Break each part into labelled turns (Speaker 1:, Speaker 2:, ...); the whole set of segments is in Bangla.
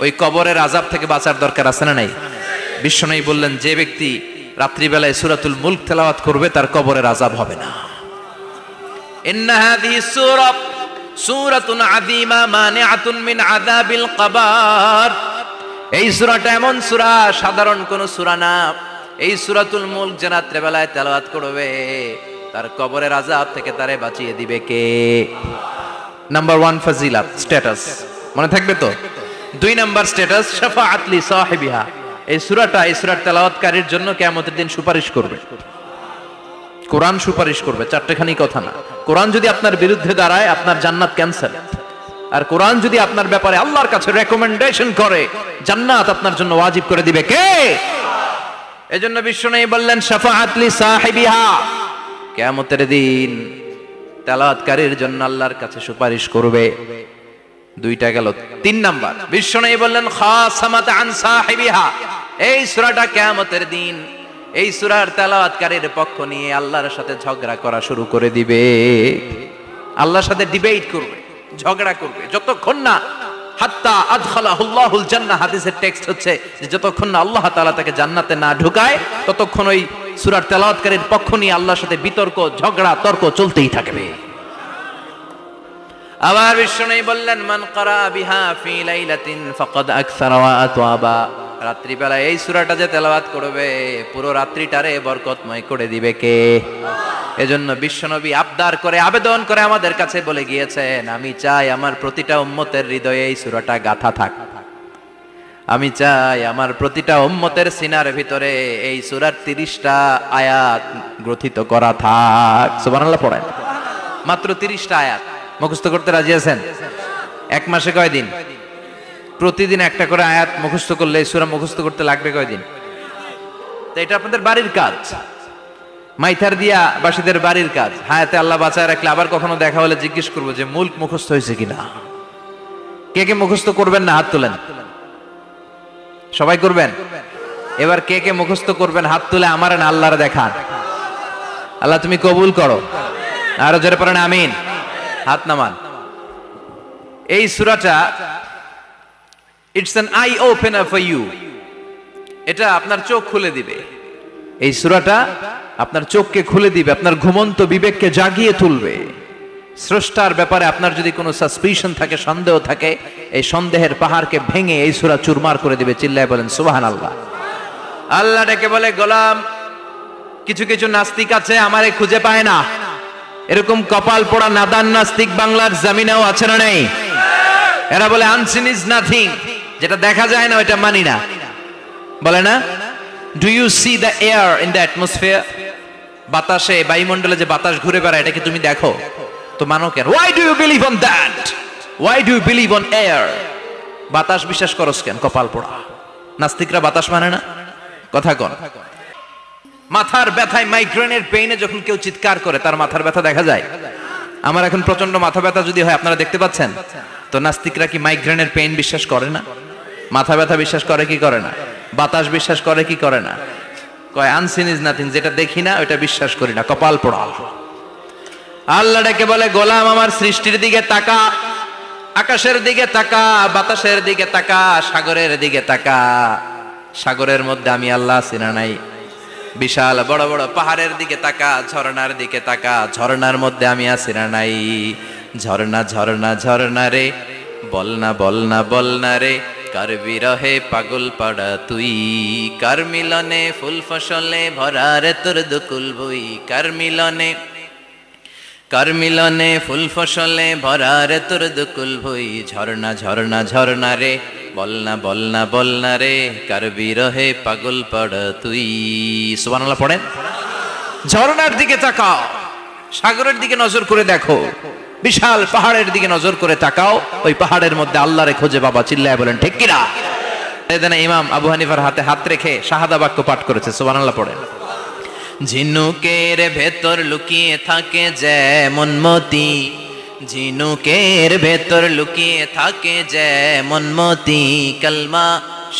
Speaker 1: ওই কবরের আযাব থেকে বাঁচার দরকার আছে না নাই? বিশ্বনবী বললেন, যে ব্যক্তি রাত্রিবেলায় সূরাতুল মুলক তেলাওয়াত করবে তার কবরের আযাব হবে না। ইন্না হাযিহি সূরাতুন আযীমা মানিআতুন মিন আযাবিল কবর। এই সূরাটা এমন সূরা, সাধারণ কোন সূরা না। এই সূরাতুল মুলক যে রাত্রিবেলায় তেলাওয়াত করবে তার কবরের আযাব থেকে তারে বাঁচিয়ে দিবে কে? নাম্বার 1 ফাজিলাত, স্ট্যাটাস মনে থাকবে তো। 2 নাম্বার স্ট্যাটাস, শাফাআত লি সাহিবিহা। এই সূরাটা, এই সূরার তেলাওয়াতকারীর জন্য কিয়ামতের দিন সুপারিশ করবে। কোরআন সুপারিশ করবে, চারটেখানি কথা না। কোরআন যদি আপনার বিরুদ্ধে দাঁড়ায় আপনার জান্নাত ক্যান্সেল, আর কোরআন যদি আপনার ব্যাপারে আল্লাহর কাছে রেকমেন্ডেশন করে জান্নাত আপনার জন্য ওয়াজিব করে দিবে কে? এজন্য বিশ্বনবী বললেন শাফাআত লি সাহিবিহা, কিয়ামতের দিন তেলাওয়াতকারীর জন্য আল্লাহর কাছে সুপারিশ করবে। 2টা গেল। 3 নাম্বার, বিশ্বনবী বললেন খাসামাত আন সাহিবিহা। এই সূরাটা কিয়ামতের দিন এই সূরার তেলাওয়াতকারীর পক্ষ নিয়ে আল্লাহর সাথে ঝগড়া করা শুরু করে দিবে। আল্লাহর সাথে ডিবেট করবে, ঝগড়া করবে, যতক্ষণ না হাত্তা আদখালাহুল্লাহুল জান্নাহ। হাদিসের টেক্সট হচ্ছে যে যতক্ষণ না আল্লাহ তাআলা তাকে জান্নাতে না ঢুকায় ততক্ষণ ওই সূরার তেলাওয়াতকারীর পক্ষ নিয়ে আল্লাহর সাথে বিতর্ক, ঝগড়া, তর্ক চলতেই থাকবে। আবার বিশ্বনবী বললেন মান ক্বারা বিহা ফি লাইলাতিন ফাকাদ আকসারা ওয়া আতওয়াবা। রাত্রিবেলা এই সূরাটা যে তেলাওয়াত করবে পুরো রাত্রিটারে বরকতময় করে দিবে কে? এজন্য বিশ্বনবী আবদার করে, আবেদন করে আমাদের কাছে বলে গিয়েছেন, আমি চাই আমার প্রতিটা উম্মতের হৃদয়ে এই সূরাটা গাঁথা থাক। আমি চাই আমার প্রতিটা উম্মতের সিনার ভিতরে এই সূরার 30টা আয়াত গ্রথিত করা থাক। সুবহানাল্লাহ পড়েন। মাত্র 30টা আয়াত মুখস্থ করতে রাজি আছেন? 1 মাসে কয়দিন? প্রতিদিন একটা করে আয়াত মুখস্থ করলে এই সূরা মুখস্থ করতে লাগবে কয়দিন? তো এটা আপনাদের বাড়ির কাজ, মাইথার দিয়া বাসীদের বাড়ির কাজ। হায়াতে আল্লাহ বাঁচায় রাখলে আবার কখনো দেখা হলে জিজ্ঞেস করবো যে মুলক মুখস্থ হয়েছে কিনা। কে কে মুখস্থ করবেন না হাত তোলেন। সবাই করবেন? এবার কে কে মুখস্থ করবেন হাত তুলে আমার না আল্লাহর দেখান। আল্লাহ তুমি কবুল করো। আরো জোরে পড়েন আমিন। হাত নামান। এই সূরাটা it's an eye opener for you. এটা আপনার চোখ খুলে দিবে। এই সূরাটা আপনার চোখকে খুলে দিবে, আপনার ঘুমন্ত বিবেককে জাগিয়ে তুলবে। স্রষ্টার ব্যাপারে আপনার যদি কোনো সাসপিশন থাকে, সন্দেহ থাকে, এই সন্দেহের পাহাড়কে ভেঙে এই সূরা চুরমার করে দিবে। চিল্লায় বলেন সুবহানাল্লাহ। আল্লাহ ডেকে বলে, গোলাম কিছু কিছু নাস্তিক আছে আমারে খুঁজে পায় না। এরকম কপাল পোড়া নাদান নাস্তিক বাংলার জমিনেও আছে না নেই? এরা বলে আনসিন ইজ নাথিং, যেটা দেখা যায় না ওইটা মানি না, বলে না? Do you see the air in the atmosphere? বাতাসে, বায়ুমণ্ডলে যে বাতাস ঘুরে বেড়ায় এটা কি তুমি দেখো? তো মানো কেন? Why do you believe on that? Why do you believe on air? বাতাস বিশ্বাস করস কেন? কপাল পোড়া নাস্তিকরা বাতাস মানে না। কথা কন। মাথার ব্যথায়, মাইগ্রেনের পেইনে যখন কেউ চিৎকার করে তার মাথার ব্যথা দেখা যায়। আমার এখন প্রচন্ড মাথা ব্যথা যদি হয় আপনারা দেখতে পাচ্ছেন তো নাস্তিকরা কি মাইগ্রেনের পেইন বিশ্বাস করে না? মাথা ব্যথা বিশ্বাস করে কি করে না? বাতাস বিশ্বাস করে কি করে না? কয় আনসিন ইজ নাথিং, যেটা দেখি না ওইটা বিশ্বাস করি না। কপাল পোড়া। আল্লাহ ডেকে বলে, গোলাম আমার সৃষ্টির দিকে তাকা, আকাশের দিকে তাকা, বাতাসের দিকে তাকা, সাগরের দিকে তাকা। সাগরের মধ্যে আমি আল্লাহ আছি না নাই? বিশাল বড় বড় পাহাড়ের দিকে তাকা, ঝর্ণার দিকে তাকা, ঝর্ণার মধ্যে আমি আছি না নাই? ঝর্ণা ঝর্ণা ঝর্ণা রে, বলনা বলনা বলনা রে, কার বিরহে পাগল পাড়া তুই, কার মিলনে ফুল ফসলে ভরা রে তোর দুকুল বই, কার মিলনে ফুল ফসলে ভরা রে তোর দুকুল বই। ঝর্ণা ঝর্ণা ঝর্ণা রে, বলনা বলনা বলনা রে, কার বিরহে পাগল পাড়া তুই। সুবহানাল্লাহ পড়েন। ঝর্ণার দিকে তাকাও, সাগরের দিকে নজর করে দেখো, বিশাল পাহাড়ের দিকে নজর করে তাকাও, ওই পাহাড়ের মধ্যে আল্লাহরে খোঁজে বাবা। চিল্লায় বলেন ঠিক কিনা? এদিন ইমাম আবু হানিফার হাতে হাত রেখে শাহাদা বাক্য পাঠ করেছে। সুবহানাল্লাহ পড়েন। ঝিনুকের ভেতর লুকিয়ে থাকে যেমন মতি, ঝিনুকের ভেতর লুকিয়ে থাকে যেমন মতি, কালমা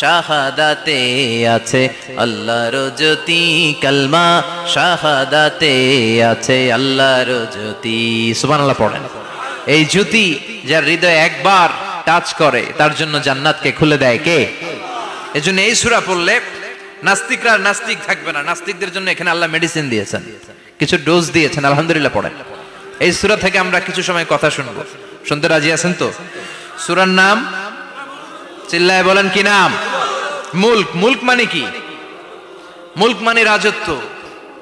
Speaker 1: শাহাদাতে আছে আল্লাহর জ্যোতি, কালমা শাহাদাতে আছে আল্লাহর জ্যোতি। সুবহানাল্লাহ পড়েন। এই জ্যোতি যার হৃদয়ে একবার টাচ করে তার জন্য জান্নাতকে খুলে দেয় কে? এজন্য এই সূরা পড়লে নাস্তিকরা নাস্তিক থাকবে না। নাস্তিকদের জন্য এখানে আল্লাহ মেডিসিন দিয়েছেন, কিছু ডোজ দিয়েছেন। আলহামদুলিল্লাহ পড়েন। এই সূরা থেকে আমরা কিছু সময় কথা শুনবো। শুনতে রাজি আছেন তো? সূরার নাম চিল্লায় বলেন কি নাম? মুলক। মুলক মানে কি? মুলক মানে রাজত্ব,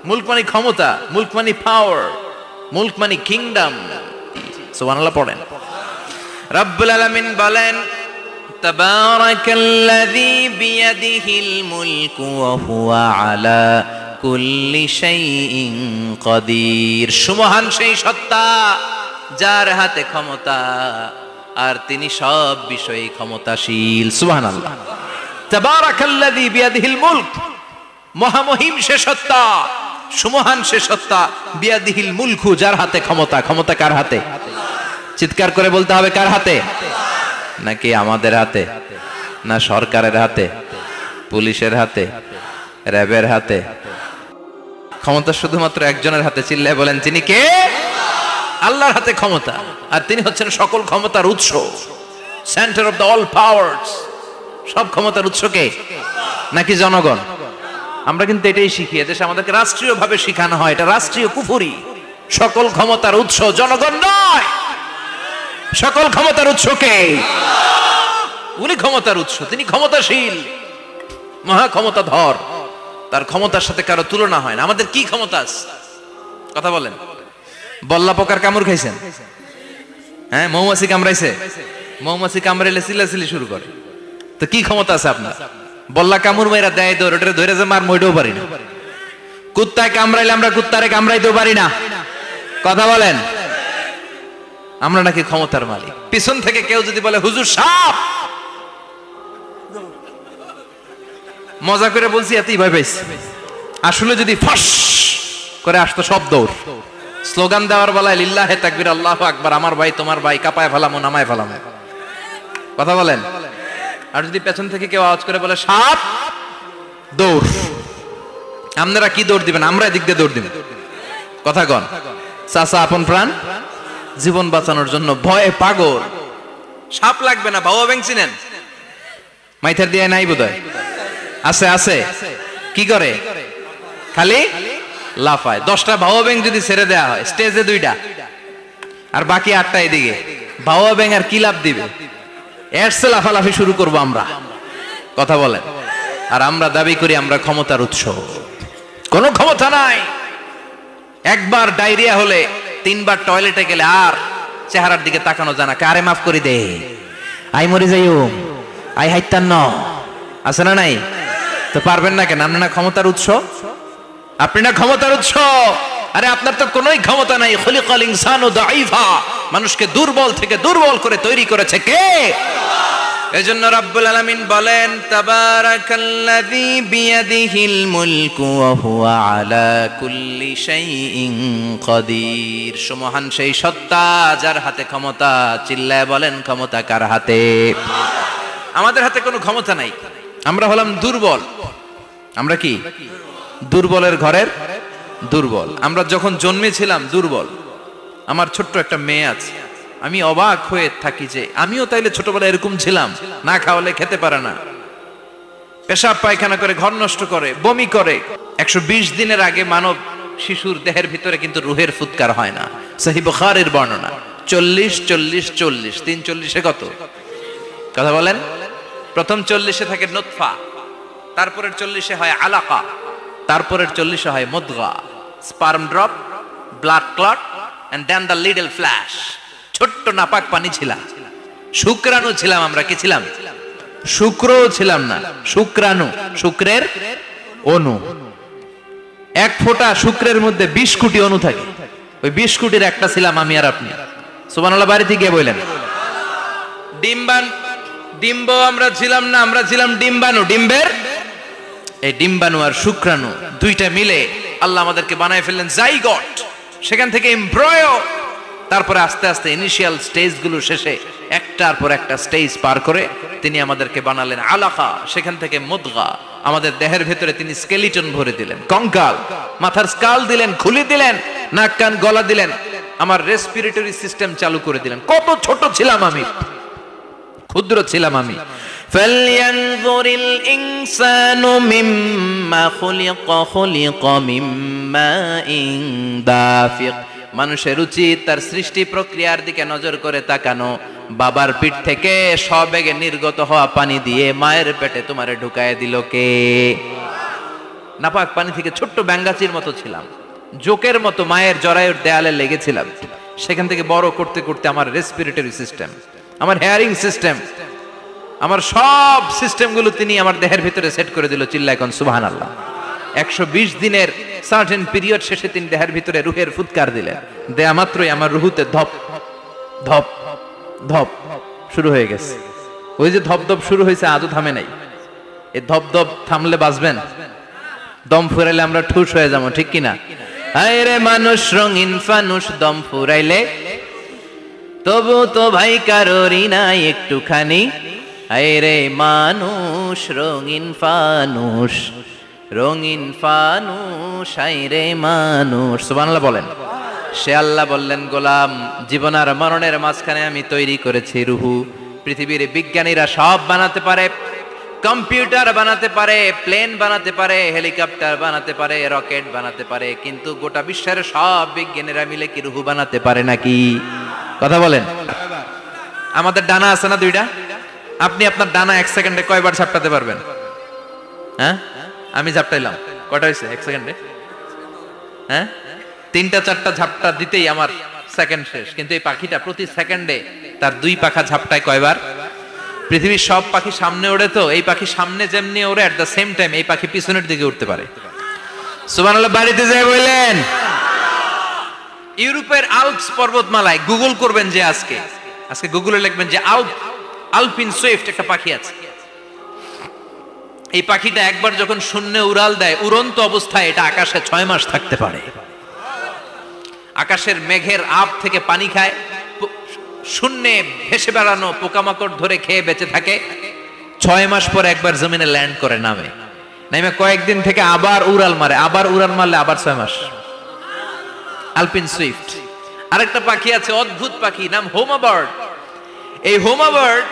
Speaker 1: মুলক মানে ক্ষমতা, মুলক মানে পাওয়ার, মুলক মানে কিংডম। সুবহানাল্লাহ পড়েন। রব্বুল আলামিন বলেন তাবারাকাল্লাযী বিয়াদিহিল মুলকু ওয়া হুয়া আলা কুল্লি শাইইন কাদির। সুমহান সেই সত্তা যার হাতে ক্ষমতা আর তিনি সব বিষয়ে ক্ষমতাশীল। সুবহানাল্লাহ। তাবারাকাল্লাযী বিয়াদিহিল মুলক, মহামহিম সে সত্তা, সুমহান সে সত্তা, বিয়াদিহিল মুলকু যার হাতে ক্ষমতা। ক্ষমতা কার হাতে? চিৎকার করে বলতে হবে কার হাতে? নাকি আমাদের হাতে, না সরকারের হাতে, পুলিশের হাতে, র্যাবের হাতে? ক্ষমতা শুধুমাত্র একজনের হাতে। চিল্লায় বলেন তিনি কে? আল্লাহর হাতে ক্ষমতা, আর তিনি হচ্ছেন সকল ক্ষমতার উৎস, centre of the all powers. সব ক্ষমতার উৎস কে? নাকি জনগণ? আমরা কিন্তু এটাই শিখি, এদেশে আমাদেরকে রাষ্ট্রীয়ভাবে শিখানো হয়, এটা রাষ্ট্রীয় কুফরি। সকল ক্ষমতার উৎস জনগণ নয়, সকল ক্ষমতার উৎস কে? উনি ক্ষমতার উৎস, তিনি ক্ষমতাশীল, মহা ক্ষমতাধর, তার ক্ষমতার সাথে কারো তুলনা হয় না। আমাদের কি ক্ষমতা আছে? কথা বলেন। বল্লা পোকার কামড় খাইছেন? হ্যাঁ, মৌমাছি কামড়াইছে? মৌমাছি কামড়াইলে চিল্লাচিল্লি শুরু করে, তো কি ক্ষমতা আছে আপনার? বল্লা কামড় মেয়েরা দেয় দৌড়, ওটা ধরে যে মার মইটাও পারি না। কুত্তায় কামড়াইলে আমরা কুত্তারে কামড়াইতেও পারি না। কথা বলেন। আমরা নাকি ক্ষমতার মালিক। পিছন থেকে কেউ যদি বলে হুজুর সাপ, মজা করে বলছি এতই ভয় পাইছি, আসলে যদি ফস করে আসতো সব দৌড়। স্লোগান দেওয়ার বেলায় লিল্লাহে তাকবীর, আল্লাহু আকবার, আমার ভাই তোমার ভাই, কাপায় ফেলামো নামায় ফেলামো। কথা বলেন। আর যদি পেছন থেকে কেউ আওয়াজ করে বলে সাপ, দৌড়। আপনারা কি দৌড় দিবেন? আমরা এদিক দিয়ে দৌড় দিব। কথা কন। চাচা আপন প্রাণ জীবন বাঁচানোর জন্য ভয়ে পাগল। সাপ লাগবে না, ভাও ব্যাং চিনেন? মাইথার দিয়ে নাই বোধহয়। আছে আছে। কি করে? খালি লাফায়। 10টা ভাও ব্যাং যদি ছেড়ে দেয়া হয়, স্টেজে 2টা আর বাকি 8টা এদিকে, ভাও ব্যাং আর কি লাভ দিবে? এরসে লাফালাফি শুরু করবো আমরা। কথা বলেন। আর আমরা দাবি করি আমরা ক্ষমতার উৎস। কোনো ক্ষমতা নাই। একবার ডায়রিয়া হলে 3বার টয়লেটে গেলে আর চেহারার দিকে তাকানো যায় না। কারে মাফ করে দে, আই মরে যাইও, আই হাইতান ন, আছে না নাই? তো পারবেন না কেন? আপনি না ক্ষমতার উৎস, আপনি না ক্ষমতার উৎস। আরে আপনার তো কোনোই ক্ষমতা নাই। খলিকাল ইনসানু দাঈফা, মানুষকে দুর্বল থেকে দুর্বল করে তৈরি করেছে কে? এজন্য রব্বুল আলামিন বলেন তাবারাকাল্লাযী বিয়াদিহিল মুলকু ওয়া হুয়া আলা কুল্লি শাইইন কাদির। সুমহান সেই সত্তা যার হাতে ক্ষমতা। চিল্লায় বলেন ক্ষমতা কার হাতে? আমাদের হাতে কোনো ক্ষমতা নাই। আমরা হলাম দুর্বল। আমরা কি? দুর্বলের ঘরের দুর্বল। আমরা যখন জন্মেছিলাম দুর্বল। আমার ছোট্ট একটা মেয়ে আছে, আমি অবাক হয়ে থাকি যে আমিও তাইলে ছোটবেলায় এরকম ছিলাম। না খাওয়ালে খেতে পারে না, পেশাব পায়খানা করে, ঘর নষ্ট করে, বমি করে। 120 দিনের আগে মানব শিশুর দেহের ভিতরে কিন্তু রুহের ফুৎকার হয় না। সহিহ বুখারীর বর্ণনা। 40 40 40 340 কত? কথা বলেন। প্রথম 40 থাকে নুতফা, তারপরের 40 হয় আলাকা, তারপরের 40 হয় মুদগা, sperm drop, blood clot and then the little flesh. ছোট্ট নাপাক পানি ছিলাম, শুক্রাণু ছিলাম। আমরা কি ছিলাম? শুক্রও ছিলাম না, শুক্রাণু, শুক্রের অণু। এক ফোঁটা শুক্রের মধ্যে 20 কোটি অণু থাকে। ওই 20 কোটির একটা ছিলাম আমি আর আপনি। সুবহানাল্লাহ বাড়িতে গিয়ে বললেন। ডিম্ব আমরা ছিলাম না, আমরা ছিলাম ডিম্বাণু। ডিম্বের এই ডিম্বাণু আর শুক্রাণু দুইটা মিলে আল্লাহ আমাদেরকে বানায় ফেললেন জাইগট। সেখান থেকে এমব্রয়ো, তারপরে আস্তে আস্তে ইনিশিয়াল স্টেজগুলো শেষে একটার পর একটা স্টেজ পার করে তিনি আমাদেরকে বানালেন আলাকা। সেখান থেকে মুদগা, আমাদের দেহের ভেতরে তিনি স্কেলিটন ভরে দিলেন, কঙ্কাল, মাথার স্কাল দিলেন, খুলি দিলেন, নাক কান গলা দিলেন, আমার রেসপিরেটরি সিস্টেম চালু করে দিলেন। কত ছোট ছিলাম আমি। ক্ষুদ্র ছিলাম আমি। ফালয়ানযুরিল ইনসানু মিম্মা খুলিকা মিম্মাইন দাফিক। মানুষের উচিত তার সৃষ্টি প্রক্রিয়ার দিকে নজর করে তাকানো। বাবার পিঠ থেকে সবেগে নির্গত হওয়া পানি দিয়ে মায়ের পেটে তোমারে ঢুকায় দিল কে? নাপাক পানি থেকে ছোট্ট ব্যাঙ্গাচির মতো ছিলাম, জোকের মতো মায়ের জরায়ুর দেয়ালে লেগেছিলাম। সেখান থেকে বড় করতে করতে আমার রেসপিরেটরি সিস্টেম, আমার হেয়ারিং সিস্টেম, আমার সব সিস্টেমগুলো তিনি আমার দেহের ভিতরে সেট করে দিল। চিল্লায় কোন সুবহানাল্লাহ। 120 দিনের সার্টেন পিরিয়ড শেষে তিনি দেহের ভিতরে রুহের ফুৎকার দিলেন। দেয়া মাত্রই আমার রুহুতে ধপ ধপ ধপ শুরু হয়ে গেছে। ওই যে ধপ ধপ শুরু হয়েছে আজও থামে নাই। এই ধপ ধপ থামলে বাঁচবেন? দম ফুরাইলে আমরা ঠুস হয়ে যাবো, ঠিক কিনা? হায় রে মানুষ রঙিন ফানুষ, দম ফুরাইলে তবু তো ভাই কারোরই নাই একটুখানি। হায় রে মানুষ রঙিন ফানুষ, রঙিন ফানুষ, হায় রে মানুষ। সুবহানাল্লাহ বলেন। সে আল্লাহ বললেন, গোলাম জীবন আর মরণের মাঝখানে আমি তৈরি করেছি রুহু। পৃথিবীর বিজ্ঞানীরা সব বানাতে পারে, কম্পিউটার বানাতে পারে, প্লেন বানাতে পারে, হেলিকপ্টার বানাতে পারে, রকেট বানাতে পারে, কিন্তু গোটা বিশ্বের সব বিজ্ঞানীরা মিলে কি রুহু বানাতে পারে নাকি? কথা বলেন। আমাদের ডানা আছে না দুইটা? আপনি আপনার ডানা 1 সেকেন্ডে কয়বার ঝাপটাতে পারবেন? হ্যাঁ, আমি ঝাপটাইলাম, কয়টা হয়েছে 1 সেকেন্ডে? হ্যাঁ, 3টা 4টা ঝাপটা দিতেই আমার সেকেন্ড শেষ। কিন্তু এই পাখিটা প্রতি সেকেন্ডে তার 2 পাখা ঝাপটায় কয়বার? পৃথিবীর সব পাখি সামনে ওড়ে, তো এই পাখি সামনে যেমনি ওড়ে, এট দ্য সেম টাইম এই পাখি পিছনের দিকে উঠতে পারে। সুবহানাল্লাহ। বাড়িতে যাই বললেন। ইউরোপের আল্পস পর্বতমালায় গুগল করবেন যে আজকে গুগলে লিখবেন যে আলপিন সুইফট একটা পাখি আছে। এই পাখিটা একবার যখন শূন্যে উড়াল দেয়, উড়ন্ত অবস্থায় এটা আকাশে 6 মাস থাকতে পারে। আকাশের মেঘের আপ থেকে পানি খায়, শূন্যে ভেসে বেড়ানো পোকামাকড় ধরে খেয়ে বেঁচে থাকে। 6 মাস পর একবার জমিনে ল্যান্ড করে, নামে কয়েকদিন থেকে আবার উড়াল মারে, আবার উড়াল মারলে আবার 6 মাস। আলপিন সুইফট। আরেকটা পাখি আছে, অদ্ভুত পাখি, নাম হোমা বার্ড। এই হোমা বার্ড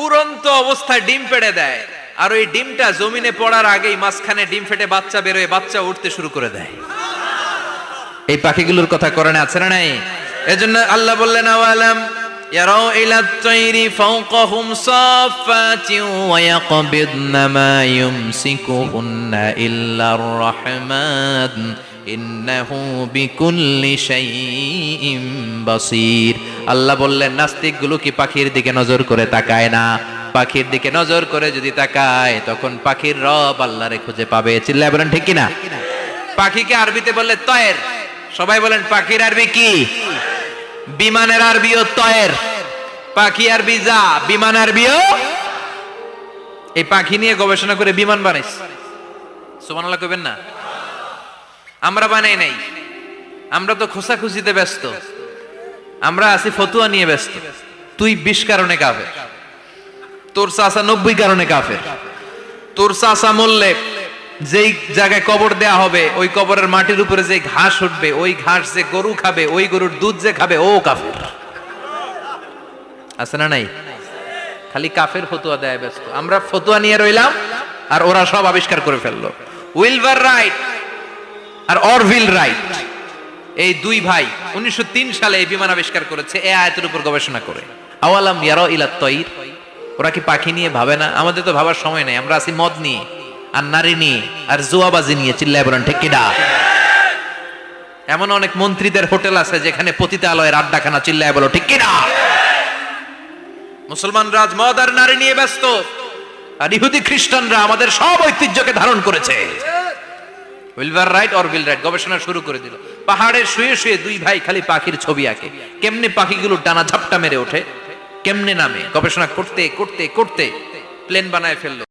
Speaker 1: উড়ন্ত অবস্থায় ডিম পেড়ে দেয়, আর ওই ডিমটা জমিনে পড়ার আগেই মাঝখানে ডিম ফেটে বাচ্চা বেরোয়, বাচ্চা উঠতে শুরু করে দেয়। এই পাখিগুলোর কথা কোরআনে আছে না নাই? এজন্য আল্লাহ বললেন, আওয়ালাম ইয়ারাউ ইলা তাইরি ফাওকাহুম সাফাতিন ওয়া ইয়াকবিদনা মা ইউমসিকুহুন্না ইল্লার রাহমান ইন্নাহু বিকুল্লি শাইইন বাসীর। আল্লাহ বললেন, নাস্তিকগুলো কি পাখির দিকে নজর করে তাকায় না? পাখির দিকে নজর করে যদি তাকায়, তখন পাখির রব আল্লাহরে খুঁজে পাবে। চিল্লায় বলেন ঠিক কিনা? পাখিকে আরবিতে বললে তয়ের। সবাই বলেন, পাখির আরবি কি? বিমানের আরবিও তয়ের। পাখি আরবি যা, বিমান আরবিও। এই পাখি নিয়ে গবেষণা করে বিমান বানাইছে। সুবহানাল্লাহ কইবেন না? আমরা বানাই নাই, আমরা তো খোঁচাখুচিতে ব্যস্ত, আমরা আছি ফতুয়া নিয়ে ব্যস্ত। তুই 20 কারণে কাফের, তোর চাচা 90 কারণে কাফের। তোর চাচা মরলে যেই জায়গায় কবর দেয়া হবে, ওই কবরের মাটির উপরে যে ঘাস উঠবে, ওই ঘাস যে গরু খাবে, ওই গরুর দুধ যে খাবে, ও কাফের। আছে না নাই? খালি কাফের ফতুয়া দেয় ব্যস্ত। আমরা ফতুয়া নিয়ে রইলাম, আর ওরা সব আবিষ্কার করে ফেললো। উইলবার রাইট আর অরভিল রাইট, এই 2 ভাই 1903 সালে এই বিমান আবিষ্কার করেছে, এই আয়াতের উপর গবেষণা করে। আওয়ালাম ইয়ারাউ ইলা তাইর, ওরা কি পাখি নিয়ে ভাবে না? আমাদের তো ভাবার সময় নেই, আমরা আছি মদ নিয়ে, আর নারী নিয়ে, আর জুয়াবাজি নিয়ে। চিল্লায় বলেন ঠিক কিনা? এমন অনেক মন্ত্রীদের হোটেল আছে যেখানে পতিতালয়ের আড্ডাখানা। চিল্লায় বলো ঠিক কিনা? মুসলমান রাজ মদ আর নারী নিয়ে ব্যস্ত, আর ইহুদি খ্রিস্টানরা আমাদের সব ঐতিহ্যকে ধারণ করেছে। উইলবার রাইট অরভিল রাইট গবেষণা শুরু করে দিল। পাহাড়ে শুয়ে শুয়ে 2 ভাই খালি পাখির ছবি আঁকে, কেমনে পাখিগুলো ডানা ঝাপটা মেরে ওঠে, কেমনে নামে। গবেষণা করতে করতে করতে প্লেন বানায় ফেললো।